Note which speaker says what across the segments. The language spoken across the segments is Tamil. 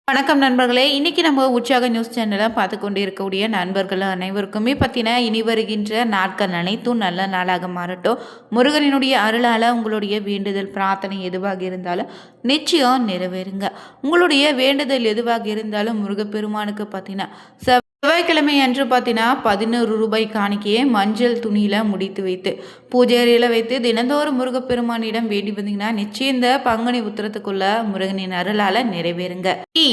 Speaker 1: வணக்கம் நண்பர்களே. இன்னைக்கு நம்ம உற்சாக நியூஸ் சேனலை பார்த்து கொண்டு இருக்கக்கூடிய நண்பர்கள் அனைவருக்குமே பற்றின இனி வருகின்ற நாட்கள் அனைத்தும் நல்ல நாளாக மாறட்டும். முருகனினுடைய அருளால் உங்களுடைய வேண்டுதல் பிரார்த்தனை எதுவாக இருந்தாலும் நிச்சயம் நிறைவேறுங்க. உங்களுடைய வேண்டுதல் எதுவாக இருந்தாலும் முருகப்பெருமானுக்கு பார்த்தீங்கன்னா செவ்வாய்க்கிழமை அன்று பார்த்தீங்கன்னா 11 ரூபாய் காணிக்கையை மஞ்சள் துணியில் முடித்து வைத்து பூஜை அறையில் வைத்து தினந்தோறும் முருகப்பெருமானிடம் வேண்டி வந்தீங்கன்னா நிச்சயம் இந்த பங்குனி உத்திரத்துக்குள்ள முருகனின் அருளால் நிறைவேறுங்க.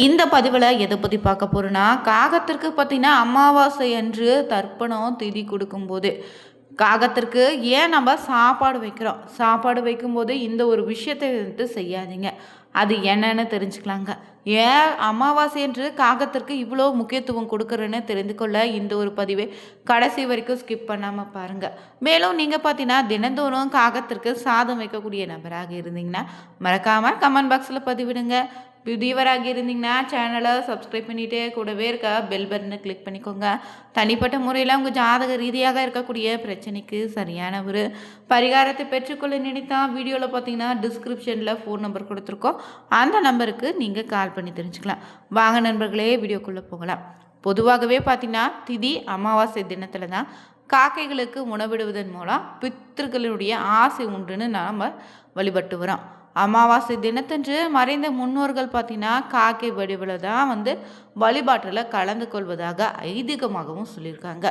Speaker 1: இந்த பதிவில் எதை பற்றி பார்க்க போகிறோன்னா, காகத்திற்கு பார்த்தீங்கன்னா அமாவாசை அன்று தர்ப்பணம் திதி கொடுக்கும்போது காகத்திற்கு ஏன் நம்ம சாப்பாடு வைக்கிறோம், சாப்பாடு வைக்கும்போது இந்த ஒரு விஷயத்தை வந்து செய்யாதீங்க. அது என்னன்னு தெரிஞ்சுக்கலாங்க. ஏன் அமாவாசை என்று காகத்திற்கு இவ்வளோ முக்கியத்துவம் கொடுக்குறேன்னு தெரிந்து கொள்ள இந்த ஒரு பதிவை கடைசி வரைக்கும் ஸ்கிப் பண்ணாமல் பாருங்கள். மேலும் நீங்கள் பார்த்தீங்கன்னா தினந்தோறும் காகத்திற்கு சாதம் வைக்கக்கூடிய நபராக இருந்தீங்கன்னா மறக்காமல் கமெண்ட் பாக்ஸில் பதிவிடுங்க. புதியவராக இருந்தீங்கன்னா சேனலை சப்ஸ்கிரைப் பண்ணிகிட்டே கூடவே இருக்க பெல் பட்டனை கிளிக் பண்ணிக்கோங்க. தனிப்பட்ட முறையில் உங்கள் ஜாதக ரீதியாக இருக்கக்கூடிய பிரச்சனைக்கு சரியான ஒரு பரிகாரத்தை பெற்றுக்கொள்ள நினைத்தா வீடியோவில் பார்த்தீங்கன்னா டிஸ்கிரிப்ஷனில் ஃபோன் நம்பர் கொடுத்துருக்கோம். அந்த நம்பருக்கு நீங்கள் கால் பண்ணி தெரிஞ்சுக்கலாம். வாங்க நண்பர்களே, வீடியோக்குள்ளே போகலாம். பொதுவாகவே பார்த்தீங்கன்னா திதி அமாவாசை தினத்தில் தான் காக்கைகளுக்கு உணவிடுவதன் மூலம் பித்தர்களுடைய ஆசை உண்டுன்னு நாம் வழிபட்டு வரோம். அமாவாசை தினத்தன்று மறைந்த முன்னோர்கள் பார்த்தீங்கன்னா காக்கை வடிவில் தான் வழிபாட்டில் கலந்து கொள்வதாக ஐதீகமாகவும் சொல்லியிருக்காங்க.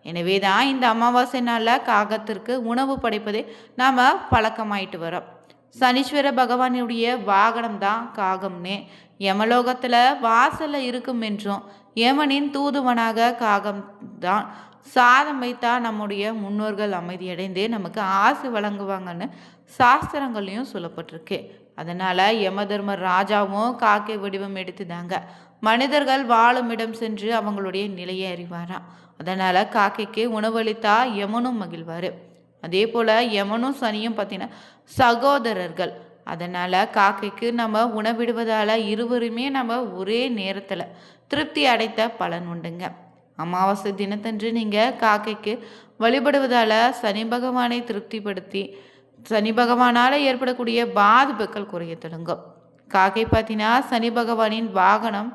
Speaker 1: எனவே தான் இந்த அமாவாசை நாளில் காகத்திற்கு உணவு படைப்பதை நாம் பழக்கமாயிட்டு வரோம். சனீஸ்வர பகவானுடைய வாகனம் தான் காகம்னே யமலோகத்தில் வாசலில் இருக்கும் என்றும் யமனின் தூதுவனாக காகம் தான் சாதம் வைத்தா நம்முடைய முன்னோர்கள் அமைதியடைந்து நமக்கு ஆசை வழங்குவாங்கன்னு சாஸ்திரங்கள்லையும் சொல்லப்பட்டிருக்கு. அதனால் யமதர்மர் ராஜாவும் காக்கை வடிவம் எடுத்துதாங்க மனிதர்கள் வாழும் இடம் சென்று அவங்களுடைய நிலையை அறிவாராம். அதனால் காக்கைக்கு உணவளித்தா யமனும் மகிழ்வார். அதே போல் யமனும் சனியும் பார்த்தீங்கன்னா சகோதரர்கள். அதனால் காக்கைக்கு நம்ம உணவிடுவதால் இருவருமே நம்ம ஒரே நேரத்தில் திருப்தி அடைத்த பலன் உண்டுங்க. அமாவாசை தினத்தன்று நீங்கள் காக்கைக்கு வழிபடுவதால் சனி பகவானை திருப்திப்படுத்தி சனி பகவானால் ஏற்படக்கூடிய பாதிப்புகள் குறைய தொடங்கும். காக்கை பார்த்தீங்கன்னா சனி பகவானின் வாகனம்.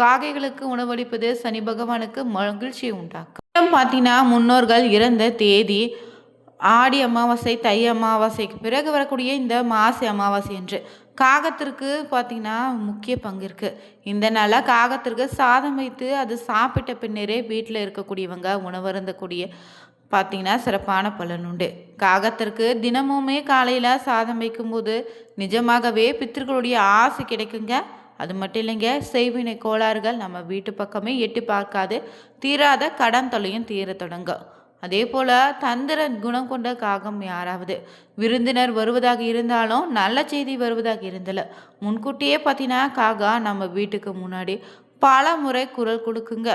Speaker 1: காக்கைகளுக்கு உணவளிப்பது சனி பகவானுக்கு மகிழ்ச்சியை உண்டாக்கும். பார்த்தீங்கன்னா முன்னோர்கள் இறந்த தேதி ஆடி அமாவாசை தை அமாவாசைக்கு பிறகு வரக்கூடிய இந்த மாசி அமாவாசை என்று காகத்திற்கு பார்த்திங்கன்னா முக்கிய பங்கு இருக்குது. இந்த நாளில் காகத்திற்கு சாதம் வைத்து அது சாப்பிட்ட பின்னரே வீட்டில் இருக்கக்கூடியவங்க உணவருந்தக்கூடிய பார்த்திங்கன்னா சிறப்பான பலன் உண்டு. காகத்திற்கு தினமுமே காலையில் சாதம் வைக்கும்போது நிஜமாகவே பித்தர்களுடைய ஆசை கிடைக்குங்க. அது மட்டும் இல்லைங்க, செய்வினை கோளாறுகள் நம்ம வீட்டு பக்கமே எட்டி பார்க்காது தீராத கடன் தொல்லையும் தீர தொடங்கும். அதே போல் தந்திர குணம் கொண்ட காகம் யாராவது விருந்தினர் வருவதாக இருந்தாலும் நல்ல செய்தி வருவதாக இருந்தாலும் முன்கூட்டியே பார்த்தீங்கன்னா காகா நம்ம வீட்டுக்கு முன்னாடி பல முறை குரல் கொடுக்குங்க.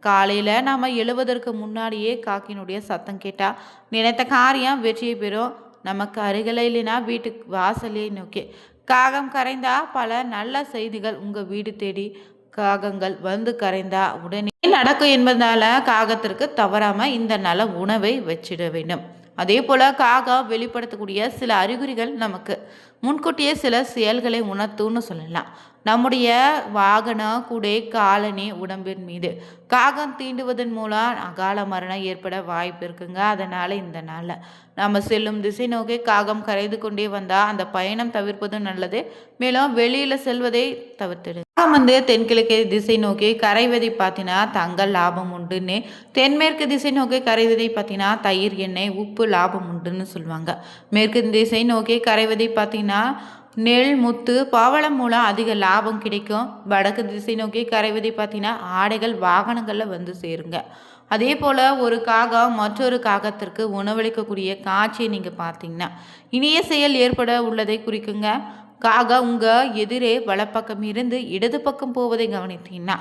Speaker 1: காலையில் நாம் எழுவதற்கு முன்னாடியே காக்கினுடைய சத்தம் கேட்டால் நினைத்த காரியம் வெற்றியை பெறும். நமக்கு அருகில் இல்லைன்னா வீட்டுக்கு வாசலே நோக்கி காகம் கரைந்தா பல நல்ல செய்திகள் உங்கள் வீடு தேடி காகங்கள் வந்து கரைந்தா உடனே நடக்கும் என்பதால காகத்திற்கு தவறாமல் இந்த நல்ல உணவை வச்சிட வேண்டும். அதே போல் காகம் வெளிப்படுத்தக்கூடிய சில அறிகுறிகள் நமக்கு முன்கூட்டியே சில செயல்களை உணர்த்துன்னு சொல்லலாம். நம்முடைய வாகனம் குடை காலனி உடம்பின் மீது காகம் தீண்டுவதன் மூலம் அகால மரணம் ஏற்பட வாய்ப்பு இருக்குங்க. அதனால் இந்த நாளில் நம்ம செல்லும் திசை நோக்கி காகம் கரைந்து கொண்டே வந்தால் அந்த பயணம் தவிர்ப்பதும் நல்லது. மேலும் வெளியில் செல்வதை தவிர்த்துடு. காகம் தென்கிழக்கு திசை நோக்கி கரைவதை பார்த்தினா தங்கள் லாபம் உண்டுன்னு, தென்மேற்கு திசை நோக்கி கரைவதை பார்த்தினா தயிர் எண்ணெய் உப்பு லாபம் உண்டுன்னு சொல்லுவாங்க. மேற்கு திசை நோக்கி கரைவதை பார்த்திங்கன்னா நெல் முத்து பவளம் மூலம் அதிக லாபம் கிடைக்கும். வடக்கு திசை நோக்கி கரைவதை பார்த்தீங்கன்னா ஆடைகள் வாகனங்களில் வந்து சேருங்க. அதே போல் ஒரு காகம் மற்றொரு காகத்திற்கு உணவளிக்கக்கூடிய காட்சியை நீங்கள் பார்த்தீங்கன்னா இனிய செயல் ஏற்பட உள்ளதை குறிக்குங்க. காகம் உங்கள் எதிரே வலப்பக்கம் இருந்து இடது பக்கம் போவதை கவனித்தீங்கன்னா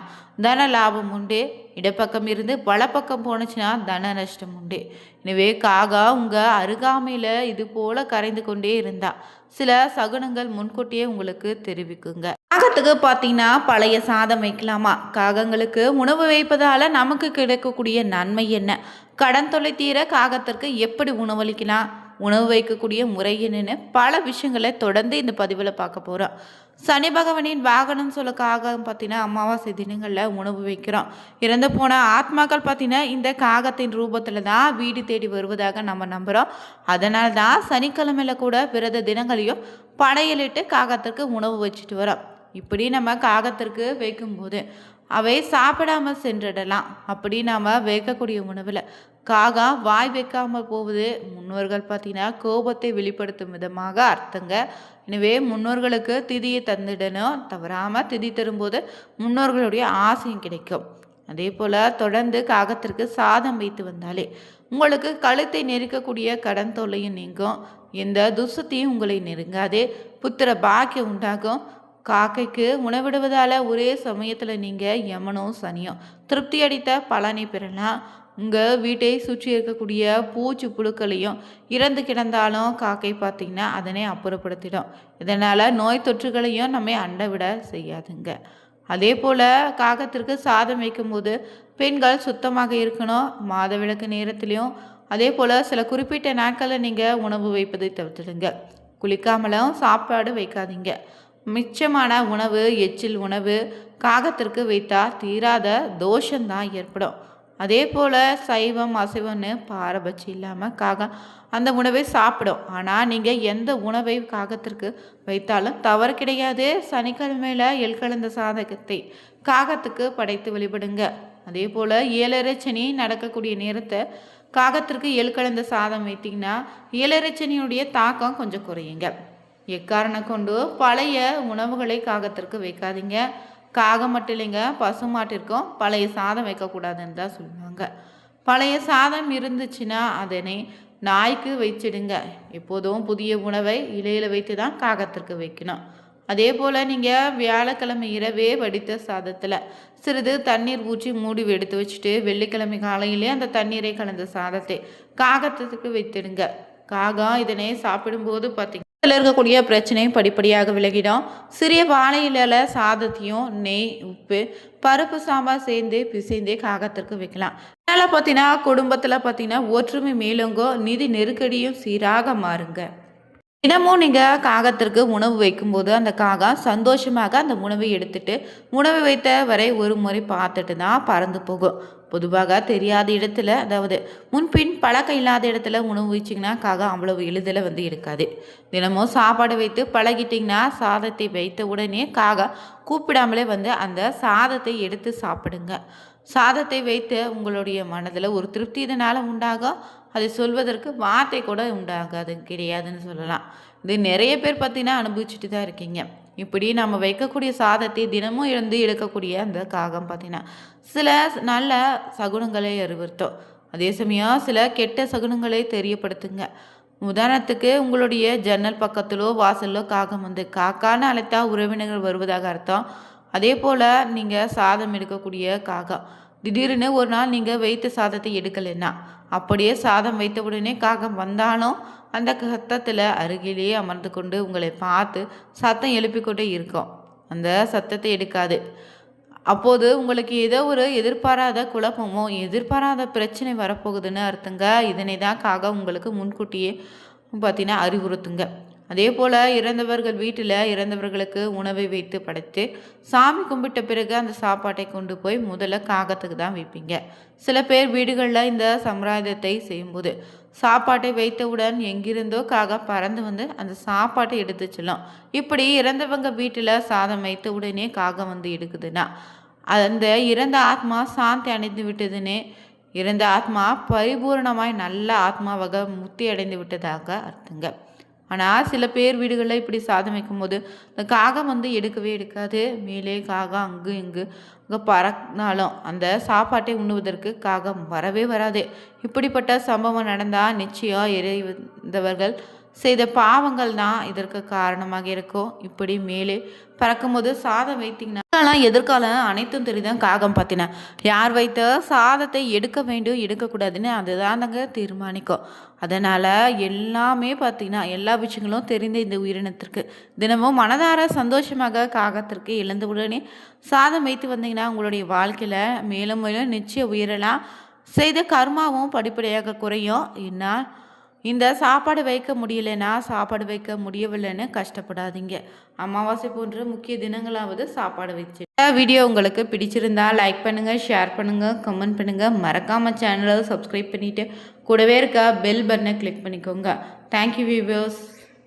Speaker 1: தன லாபம் உண்டு. இடப்பக்கம் இருந்து வலப்பக்கம் போனுச்சுன்னா தன நஷ்டம் உண்டு. எனவே காகம் உங்கள் அருகாமையில் இது போல் கரைந்து கொண்டே இருந்தா சில சகுனங்கள் முன்கூட்டியே உங்களுக்கு தெரிவிக்குங்க. காகத்துக்கு பார்த்தீங்கன்னா பழைய சாதம் வைக்கலாமா? காகங்களுக்கு உணவு வைப்பதால் நமக்கு கிடைக்கக்கூடிய நன்மை என்ன? கடன் தொல்லை தீர காகத்திற்கு எப்படி உணவளிக்கலாம்? உணவு வைக்கக்கூடிய முறை என்னன்னு பல விஷயங்களை தொடர்ந்து இந்த பதிவில் பார்க்க போகிறோம். சனி பகவானின் வாகனம் சொல்ல காகம் பார்த்தீங்கன்னா அமாவாசை தினங்களில் உணவு வைக்கிறோம். இறந்து போன ஆத்மாக்கள் பார்த்தீங்கன்னா இந்த காகத்தின் ரூபத்தில் தான் வீடு தேடி வருவதாக நம்ம நம்புகிறோம். அதனால தான் சனிக்கிழமையில் கூட விரத தினங்களையும் படையலிட்டு காகத்திற்கு உணவு வச்சுட்டு வரோம். இப்படி நம்ம காகத்திற்கு வைக்கும்போது அவை சாப்பிடாம சென்றிடலாம். அப்படி நாம் வைக்கக்கூடிய உணவில் காகா வாய் வைக்காமல் போவது முன்னோர்கள் பார்த்தீங்கன்னா கோபத்தை வெளிப்படுத்தும் விதமாக அர்த்தங்க. எனவே முன்னோர்களுக்கு திதியை தந்துடணும். தவறாமல் திதி தரும்போது முன்னோர்களுடைய ஆசையும் கிடைக்கும். அதே போல் தொடர்ந்து காகத்திற்கு சாதம் வைத்து வந்தாலே உங்களுக்கு கழுத்தை நெருக்கக்கூடிய கடன் தொல்லையும் நீங்கும். எந்த துசத்தையும் உங்களை நெருங்காது. புத்திர பாக்கியம் உண்டாகும். காக்கைக்கு உணவிடுவதால் ஒரே சமயத்தில் நீங்கள் யமனும் சனியும் திருப்தி அடித்த பலனை பெறலாம். உங்கள் வீட்டை சுற்றி இருக்கக்கூடிய பூச்சி புழுக்களையும் இறந்து கிடந்தாலும் காக்கை பார்த்திங்கன்னா அதனை அப்புறப்படுத்திடும். இதனால் நோய் தொற்றுகளையும் நம்ம அண்டை விட செய்யாதுங்க. அதே போல் காகத்திற்கு சாதம் வைக்கும்போது பெண்கள் சுத்தமாக இருக்கணும். மாதவிலக்கு நேரத்துலையும் அதே போல் சில குறிப்பிட்ட நாட்களில் நீங்கள் உணவு வைப்பதை தவிர்த்துடுங்க. குளிக்காமலும் சாப்பாடு வைக்காதீங்க. மிச்சமான உணவு எச்சில் உணவு காகத்திற்கு வைத்தால் தீராத தோஷந்தான் ஏற்படும். அதே போல் சைவம் அசைவம்னு பாரபட்சம் இல்லாமல் காகம் அந்த உணவை சாப்பிடும். ஆனால் நீங்கள் எந்த உணவை காகத்திற்கு வைத்தாலும் தவறு கிடையாது. சனிக்கிழமையில் எள் கலந்த சாதகத்தை காகத்துக்கு படைத்து வழிபடுங்க. அதே போல் 7:30 சனி நடக்கக்கூடிய நேரத்தை காகத்திற்கு எள் கலந்த சாதம் வைத்திங்கன்னா 7:30 சனியுடைய தாக்கம் கொஞ்சம் குறையுங்க. எக்காரணம் கொண்டு பழைய உணவுகளை காகத்திற்கு வைக்காதீங்க. காகம் மட்டும் இல்லைங்க, பசுமாட்டிற்கும் பழைய சாதம் வைக்கக்கூடாதுன்னு தான் சொல்லுவாங்க. பழைய சாதம் இருந்துச்சுன்னா அதனை நாய்க்கு வச்சிடுங்க. எப்போதும் புதிய உணவை இலையில் வைத்து தான் காகத்திற்கு வைக்கணும். அதே போல் நீங்கள் வியாழக்கிழமை இரவே வடித்த சாதத்தில் சிறிது தண்ணீர் ஊற்றி மூடி எடுத்து வச்சுட்டு வெள்ளிக்கிழமை காலையிலே அந்த தண்ணீரை கலந்த சாதத்தை காகத்திற்கு வைத்திடுங்க. காகம் இதனை சாப்பிடும்போது பார்த்தீங்கன்னா இருக்கக்கூடிய பிரச்சனை படிப்படியாக விலகிடும். சிறிய வாழை இலையில சாதத்தையும் நெய் உப்பு பருப்பு சாம்பார் சேர்ந்து பிசைந்தே காகத்திற்கு வைக்கலாம். அதனால் பார்த்தீங்கன்னா குடும்பத்தில் பார்த்தீங்கன்னா ஒற்றுமை மேலுங்கோ, நிதி நெருக்கடியும் சீராக மாறுங்க. தினமும் நீங்கள் காகத்திற்கு உணவு வைக்கும்போது அந்த காகம் சந்தோஷமாக அந்த உணவை எடுத்துட்டு உணவு வைத்த வரை ஒரு முறை பார்த்துட்டு தான் பறந்து போகும். பொதுவாக தெரியாத இடத்துல, அதாவது முன்பின் பழக்கம் இல்லாத இடத்துல உணவு வச்சிங்கன்னா காகம் அவ்வளவு எளிதில் எடுக்காது. தினமும் சாப்பாடு வைத்து பழகிட்டிங்கன்னா சாதத்தை வைத்த உடனே காகம் கூப்பிடாமலே அந்த சாதத்தை எடுத்து சாப்பிடுங்க. சாதத்தை வைத்து உங்களுடைய மனதில் ஒரு திருப்தி இதனால் உண்டாகும். அதை சொல்வதற்கு வார்த்தை கூட உண்டாகாது கிடையாதுன்னு சொல்லலாம். இது நிறைய பேர் பார்த்தீங்கன்னா அனுபவிச்சுட்டு தான் இருக்கீங்க. இப்படி நம்ம வைக்கக்கூடிய சாதத்தை தினமும் எடுக்கக்கூடிய அந்த காகம் பார்த்தீங்கன்னா சில நல்ல சகுனங்களை அறிவுறுத்தும். அதே சமயம் சில கெட்ட சகுனங்களை தெரியப்படுத்துங்க. உதாரணத்துக்கு உங்களுடைய ஜன்னல் பக்கத்திலோ வாசல்லோ காகம் காக்கான்னு அழைத்தா உறவினர்கள் வருவதாக அர்த்தம். அதே போல் நீங்கள் சாதம் எடுக்கக்கூடிய காகம் திடீர்னு ஒரு நாள் நீங்கள் வைத்த சாதத்தை எடுக்கலைன்னா அப்படியே சாதம் வைத்த உடனே காகம் வந்தாலும் அந்த சத்தத்தில் அருகிலேயே அமர்ந்து கொண்டு உங்களை பார்த்து சத்தம் எழுப்பிக்கொண்டே இருக்கும். அந்த சத்தத்தை எடுக்காது. அப்போது உங்களுக்கு ஏதோ ஒரு எதிர்பாராத குழப்பமோ எதிர்பாராத பிரச்சனை வரப்போகுதுன்னு அர்த்தங்க. இதனை தான் காகம் உங்களுக்கு முன்கூட்டியே பார்த்தீங்கன்னா அறிவுறுத்துங்க. அதே போல் இறந்தவர்கள் வீட்டில் இறந்தவர்களுக்கு உணவை வைத்து படைத்து சாமி கும்பிட்ட பிறகு அந்த சாப்பாட்டை கொண்டு போய் முதல்ல காகத்துக்கு தான் வைப்பீங்க. சில பேர் வீடுகளில் இந்த சம்பிரதாயத்தை செய்யும்போது சாப்பாட்டை வைத்தவுடன் எங்கிருந்தோ காகம் பறந்து அந்த சாப்பாட்டை எடுத்து செல்லும். இப்படி இறந்தவங்க வீட்டில் சாதம் வைத்த உடனே காகம் எடுக்குதுன்னா அந்த இறந்த ஆத்மா சாந்தி அடைந்து விட்டதுன்னு, இறந்த ஆத்மா பரிபூர்ணமாய் நல்ல ஆத்மாவாக முக்தி அடைந்து விட்டதாக அர்த்தங்க. ஆனால் சில பேர் வீடுகளில் இப்படி சாதம் வைக்கும்போது இந்த காகம் எடுக்கவே எடுக்காது. மேலே காகம் அங்கு இங்கு அங்கே பறந்தாலும் அந்த சாப்பாட்டை உண்ணுவதற்கு காகம் வரவே வராது. இப்படிப்பட்ட சம்பவம் நடந்தால் நிச்சயம் இறைவந்தவர்கள் செய்த பாவங்கள் தான் இதற்கு காரணமாக இருக்கும். இப்படி மேலே பறக்கும்போது சாதம் வைத்தீங்கன்னா எதிர்காலம் அனைத்தும் தெரியுதான். காகம் பார்த்தினா யார் வைத்த சாதத்தை எடுக்க வேண்டும் எடுக்கக்கூடாதுன்னு அதுதான் தீர்மானிக்கும். அதனால் எல்லாமே பார்த்திங்கன்னா எல்லா விஷயங்களும் தெரிந்த இந்த உயிரினத்திற்கு தினமும் மனதார சந்தோஷமாக காகத்திற்கு இழந்தவுடனே சாதம் வைத்து வந்தீங்கன்னா உங்களுடைய வாழ்க்கையில் மேலும் மேலும் நிச்சயம் உயரலாம். செய்த கர்மாவும் படிப்படியாக குறையும். என்ன இந்த சாப்பாடு வைக்க முடியலைன்னா சாப்பாடு வைக்க முடியவில்லைன்னு கஷ்டப்படாதீங்க. அமாவாசை போன்ற முக்கிய தினங்களாவது சாப்பாடு வச்சு. இந்த வீடியோ உங்களுக்கு பிடிச்சிருந்தா லைக் பண்ணுங்கள், ஷேர் பண்ணுங்கள், கமெண்ட் பண்ணுங்கள். மறக்காமல் சேனலை சப்ஸ்கிரைப் பண்ணிவிட்டு கூடவே இருக்க பெல் பட்டனை கிளிக் பண்ணிக்கோங்க. Thank you viewers.